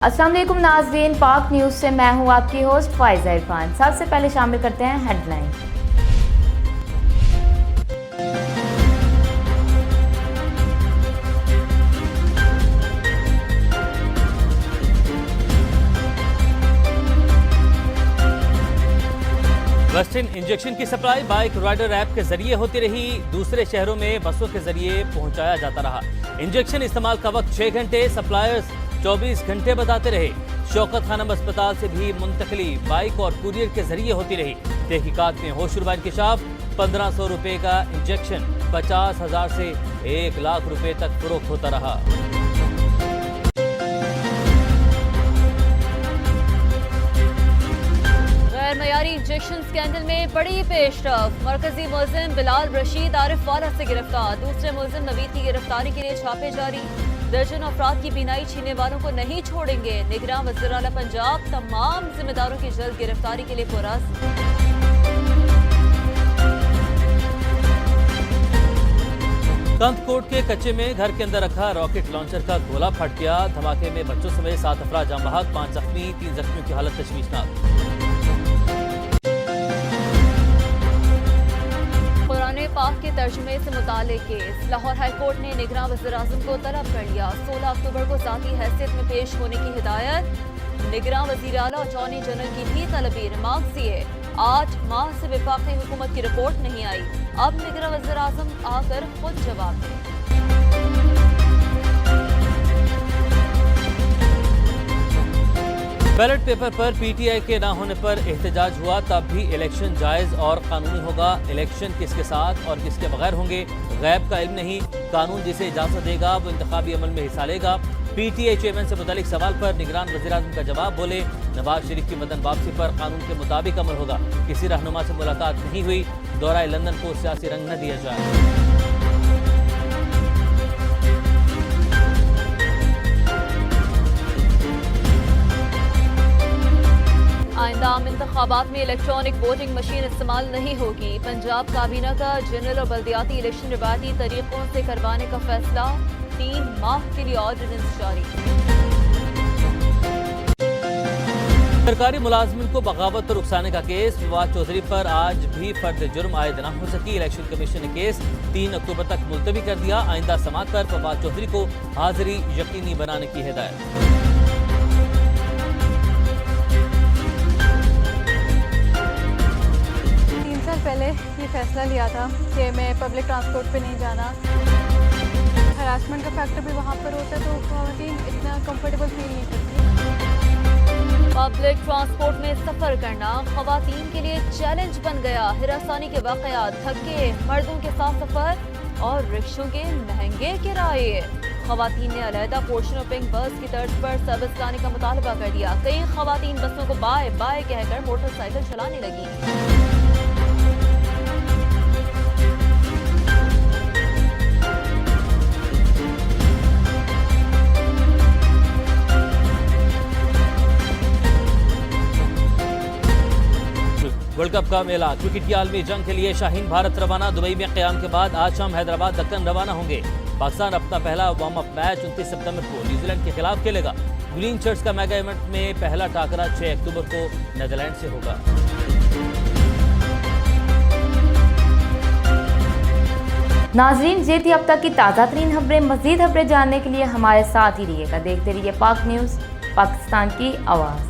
अस्सलाम वालेकुम नाज़रीन, पाक न्यूज़ से मैं हूं आपकी होस्ट फाइज़ा इरफान। सबसे पहले शामिल करते हैं हेडलाइन। वेस्टर्न इंजेक्शन की सप्लाई बाइक राइडर ऐप के जरिए होती रही। दूसरे शहरों में बसों के जरिए पहुंचाया जाता रहा। इंजेक्शन इस्तेमाल का वक्त 6 घंटे, सप्लायर्स 24 घंटे बताते रहे। शौकत खानम अस्पताल से भी मुंतकली बाइक और कुरियर के जरिए होती रही। तहकीकात में होशरुबा इंकशाफ, 1500 रुपए का इंजेक्शन 50,000 से 1 लाख रुपए तक फरोख्त होता रहा। मयारी इंजेक्शन स्कैंडल में बड़ी पेशरफ। मरकजी मुलजिम बिलाल रशीद आरिफ वाला से गिरफ्तार। दूसरे मुलजिम नवीद की गिरफ्तारी के लिए छापे जारी। दर्जन अफराद की बीनाई छीनने वालों को नहीं छोड़ेंगे। निगरान वज़ीर आला पंजाब तमाम जिम्मेदारों की जल्द गिरफ्तारी के लिए पुरअज़्म। कंथकोट के कच्चे में घर के अंदर रखा रॉकेट लॉन्चर का गोला फट गया। धमाके में बच्चों समेत 7 अफराद जाम बहक, 5 जख्मी। 3 जख्मियों की हालत तशवीशनाक। पाक के तर्जुमे से मुताल्लिक केस। लाहौर हाईकोर्ट ने निगरान वज़ीर आज़म को तलब कर लिया। 16 अक्टूबर को ज़ाती हैसियत में पेश होने की हिदायत। निगरान वज़ीर आला और अटॉर्नी जनरल की भी तलबी। रिमार्क्स दिए, 8 माह से वफाकी हुकूमत की रिपोर्ट नहीं आई। अब निगरान वज़ीर आज़म आकर खुद जवाब दें। बैलेट पेपर पर पीटीआई के ना होने पर एहतजाज हुआ, तब भी इलेक्शन जायज और कानूनी होगा। इलेक्शन किसके साथ और किसके बगैर होंगे, गैब का इल्म नहीं। कानून जिसे इजाजत देगा वो इंतखाबी अमल में हिस्सा लेगा। पीटीआई चेयरमैन से मुतालिक सवाल पर निगरान वज़ीर आज़म का जवाब, बोले नवाज शरीफ की मदन वापसी पर कानून के मुताबिक अमल होगा। किसी रहनुमा से मुलाकात नहीं हुई। दौरा लंदन को सियासी रंग न दिया जाए। आइंदा आम इंतखाबात में इलेक्ट्रॉनिक वोटिंग मशीन इस्तेमाल नहीं होगी। पंजाब काबीना का जनरल और बल्दियाती इलेक्शन रिवायती तरीकों से करवाने का फैसला। 3 माह के लिए ऑर्डिनेंस जारी। सरकारी मुलाजमिन को बगावत पर उकसाने का केस। फवाद चौधरी पर आज भी फर्द जुर्म आयद न हो सकी। इलेक्शन कमीशन ने केस 3 अक्टूबर तक मुलतवी कर दिया। आइंदा समात पर फवाद चौधरी को हाजिरी यकीनी बनाने की हिदायत। 3 साल पहले ये फैसला लिया था कि मैं पब्लिक ट्रांसपोर्ट पे नहीं जाना। हरासमेंट का फैक्टर भी वहाँ पर होता है, तो ख़वातीन इतना कंफर्टेबल फील नहीं करती। पब्लिक ट्रांसपोर्ट में सफर करना ख़वातीन के लिए चैलेंज बन गया। हिरासानी के वाक़यात, धक्के, मर्दों के साथ सफर और रिक्शों के महंगे किराए। ख़वातीन ने अलहदा पोर्शन और पिंक बस की तर्ज पर सर्विस लाने का मुतालबा कर दिया। कई ख़वातीन बसों को बाय बाय कहकर मोटरसाइकिल चलाने लगी। वर्ल्ड कप का मेला, क्रिकेट की आलमी जंग के लिए शाहीन भारत रवाना। दुबई में क़याम के बाद आज शाम हैदराबाद दक्कन रवाना होंगे। पाकिस्तान अपना पहला वार्म अप मैच 29 सितंबर को न्यूजीलैंड के खिलाफ खेलेगा। ग्रीन शर्ट्स का मेगा इवेंट में पहला टाकरा 6 अक्टूबर को नीदरलैंड से होगा। नाजरीन, ये थी अब तक की ताज़ा तरीन खबरें। मज़ीद खबरें जानने के लिए हमारे साथ ही रहिएगा। देखते रहिए पाक न्यूज़, पाकिस्तान की आवाज़।